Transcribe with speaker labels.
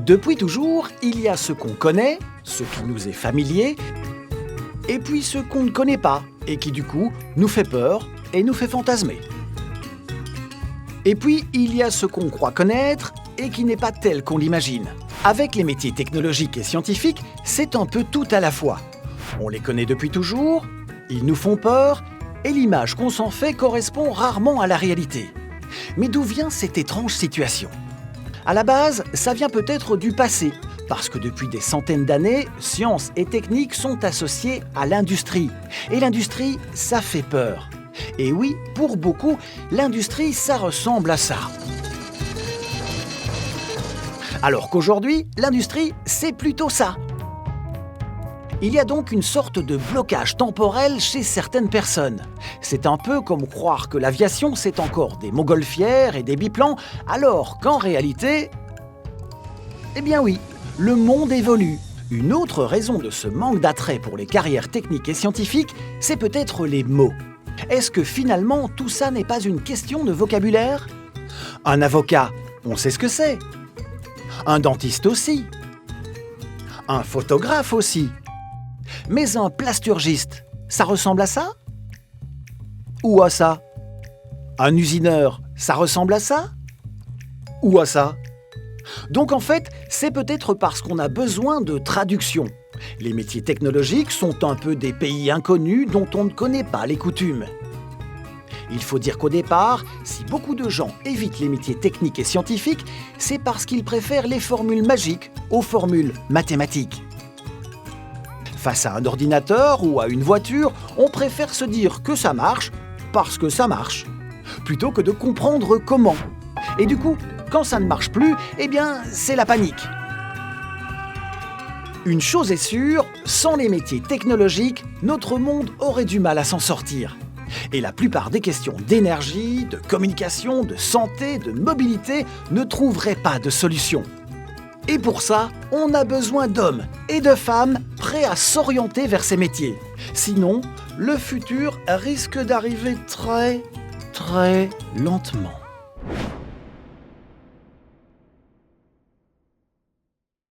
Speaker 1: Depuis toujours, il y a ce qu'on connaît, ce qui nous est familier, et puis ce qu'on ne connaît pas, et qui du coup nous fait peur et nous fait fantasmer. Et puis, il y a ce qu'on croit connaître et qui n'est pas tel qu'on l'imagine. Avec les métiers technologiques et scientifiques, c'est un peu tout à la fois. On les connaît depuis toujours, ils nous font peur, et l'image qu'on s'en fait correspond rarement à la réalité. Mais d'où vient cette étrange situation ? À la base, ça vient peut-être du passé, parce que depuis des centaines d'années, sciences et techniques sont associées à l'industrie. Et l'industrie, ça fait peur. Et oui, pour beaucoup, l'industrie, ça ressemble à ça. Alors qu'aujourd'hui, l'industrie, c'est plutôt ça. Il y a donc une sorte de blocage temporel chez certaines personnes. C'est un peu comme croire que l'aviation, c'est encore des montgolfières et des biplans, alors qu'en réalité... Eh bien oui, le monde évolue. Une autre raison de ce manque d'attrait pour les carrières techniques et scientifiques, c'est peut-être les mots. Est-ce que finalement, tout ça n'est pas une question de vocabulaire ? Un avocat, on sait ce que c'est. Un dentiste aussi. Un photographe aussi. Mais un plasturgiste, ça ressemble à ça ? Ou à ça ? Un usineur, ça ressemble à ça ? Ou à ça ? Donc en fait, c'est peut-être parce qu'on a besoin de traduction. Les métiers technologiques sont un peu des pays inconnus dont on ne connaît pas les coutumes. Il faut dire qu'au départ, si beaucoup de gens évitent les métiers techniques et scientifiques, c'est parce qu'ils préfèrent les formules magiques aux formules mathématiques. Face à un ordinateur ou à une voiture, on préfère se dire que ça marche parce que ça marche, plutôt que de comprendre comment. Et du coup, quand ça ne marche plus, eh bien, c'est la panique. Une chose est sûre, sans les métiers technologiques, notre monde aurait du mal à s'en sortir. Et la plupart des questions d'énergie, de communication, de santé, de mobilité ne trouveraient pas de solution. Et pour ça, on a besoin d'hommes et de femmes prêts à s'orienter vers ces métiers. Sinon, le futur risque d'arriver très, très lentement.